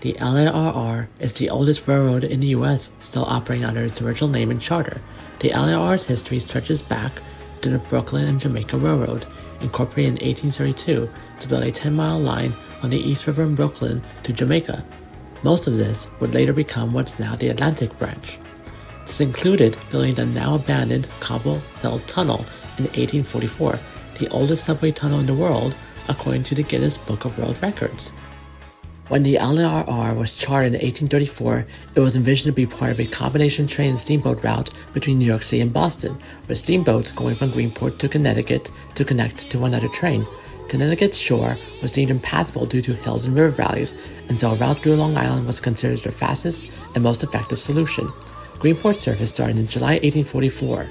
The LIRR is the oldest railroad in the U.S. still operating under its original name and charter. The LIRR's history stretches back to the Brooklyn and Jamaica Railroad, incorporated in 1832 to build a 10-mile line on the East River in Brooklyn to Jamaica. Most of this would later become what's now the Atlantic Branch. This included building the now-abandoned Cobble Hill Tunnel in 1844, the oldest subway tunnel in the world, according to the Guinness Book of World Records. When the LIRR was chartered in 1834, it was envisioned to be part of a combination train and steamboat route between New York City and Boston, with steamboats going from Greenport to Connecticut to connect to another train. Connecticut's shore was deemed impassable due to hills and river valleys, and so a route through Long Island was considered the fastest and most effective solution. Greenport's service started in July 1844,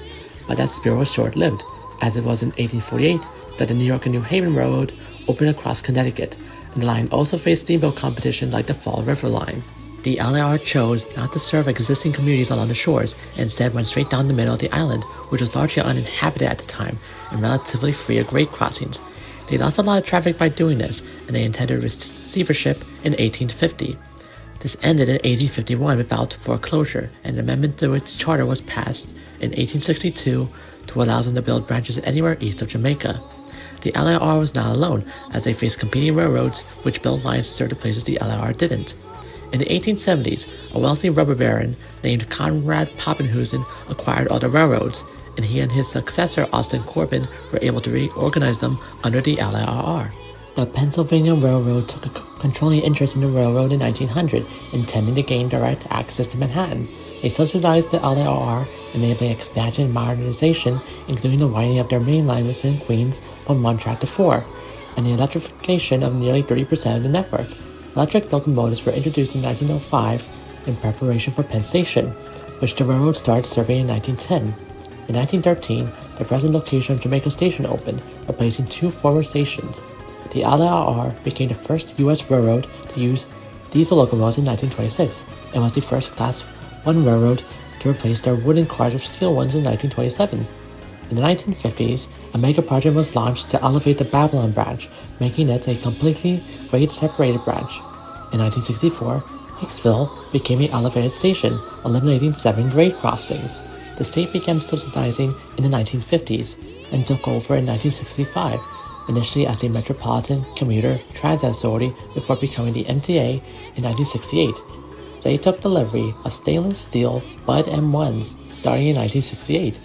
but that spirit was short-lived, as it was in 1848 that the New York and New Haven Railroad opened across Connecticut, and the line also faced steamboat competition like the Fall River Line. The LIRR chose not to serve existing communities along the shores, and instead went straight down the middle of the island, which was largely uninhabited at the time and relatively free of grade crossings. They lost a lot of traffic by doing this, and they intended receivership in 1850. This ended in 1851 without foreclosure, and an amendment to its charter was passed in 1862 to allow them to build branches anywhere east of Jamaica. The LIRR was not alone, as they faced competing railroads which built lines to serve the places the LIRR didn't. In the 1870s, a wealthy rubber baron named Conrad Poppenhusen acquired all the railroads, and he and his successor Austin Corbin were able to reorganize them under the LIRR. The Pennsylvania Railroad took a controlling interest in the railroad in 1900, intending to gain direct access to Manhattan. They subsidized the LIRR, enabling expansion and modernization, including the widening of their main line within Queens from 1 track to 4, and the electrification of nearly 30% of the network. Electric locomotives were introduced in 1905 in preparation for Penn Station, which the railroad started serving in 1910. In 1913, the present location of Jamaica Station opened, replacing 2 former stations. The LIRR became the first U.S. railroad to use diesel locomotives in 1926, and was the first Class 1 railroad to replace their wooden cars with steel ones in 1927. In the 1950s, a mega project was launched to elevate the Babylon branch, making it a completely grade-separated branch. In 1964, Hicksville became an elevated station, eliminating 7 grade crossings. The state began subsidizing in the 1950s and took over in 1965, initially as the Metropolitan Commuter Transit Authority before becoming the MTA in 1968. They took delivery of stainless steel Bud M1s starting in 1968.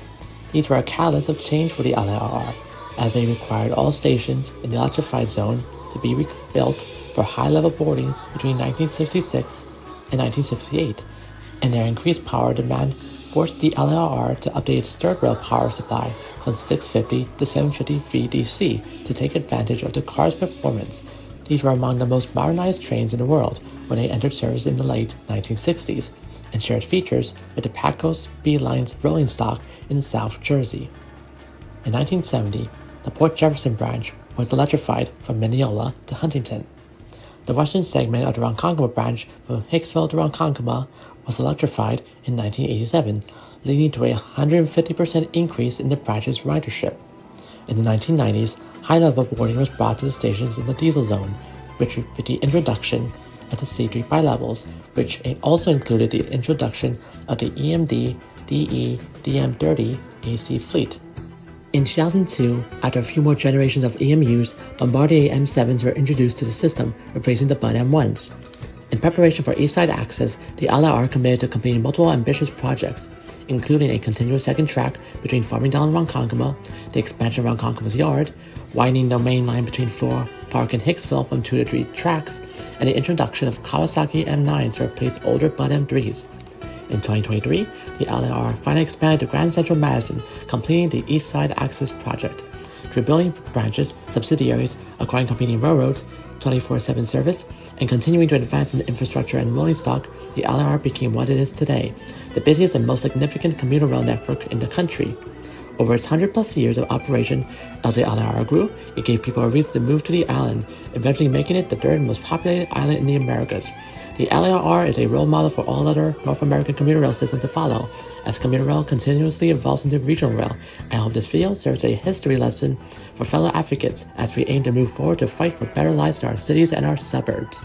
These were a catalyst of change for the LIRR, as they required all stations in the electrified zone to be rebuilt for high-level boarding between 1966 and 1968, and their increased power demand forced the LIRR to update its third rail power supply from 650 to 750 VDC to take advantage of the car's performance. These were among the most modernized trains in the world when they entered service in the late 1960s, and shared features with the Patco Speed Line's rolling stock in South Jersey. In 1970, the Port Jefferson branch was electrified from Mineola to Huntington. The western segment of the Ronkonkoma branch from Hicksville to Ronkonkoma was electrified in 1987, leading to a 150% increase in the branch's ridership. In the 1990s, high-level boarding was brought to the stations in the diesel zone, with the introduction of the C3 bilevels, which also included the introduction of the EMD DE DM30 AC fleet. In 2002, after a few more generations of EMUs, Bombardier M7s were introduced to the system, replacing the Bud M1s. In preparation for East Side access, the LIRR committed to completing multiple ambitious projects, including a continuous second track between Farmingdale and Ronkonkoma, the expansion of Ronkonkoma's yard, widening the main line between Floor Park and Hicksville from 2 to 3 tracks, and the introduction of Kawasaki M9s to replace older Bud M3s. In 2023, the LIRR finally expanded to Grand Central Madison, completing the East Side Access project. Through building branches, subsidiaries, acquiring competing railroads, 24/7 service, and continuing to advance in infrastructure and rolling stock, the LIRR became what it is today, the busiest and most significant commuter rail network in the country. Over its 100-plus years of operation, as the LIRR grew, it gave people a reason to move to the island, eventually making it the 3rd most populated island in the Americas. The LIRR is a role model for all other North American commuter rail systems to follow, as commuter rail continuously evolves into regional rail. I hope this video serves a history lesson for fellow advocates as we aim to move forward to fight for better lives in our cities and our suburbs.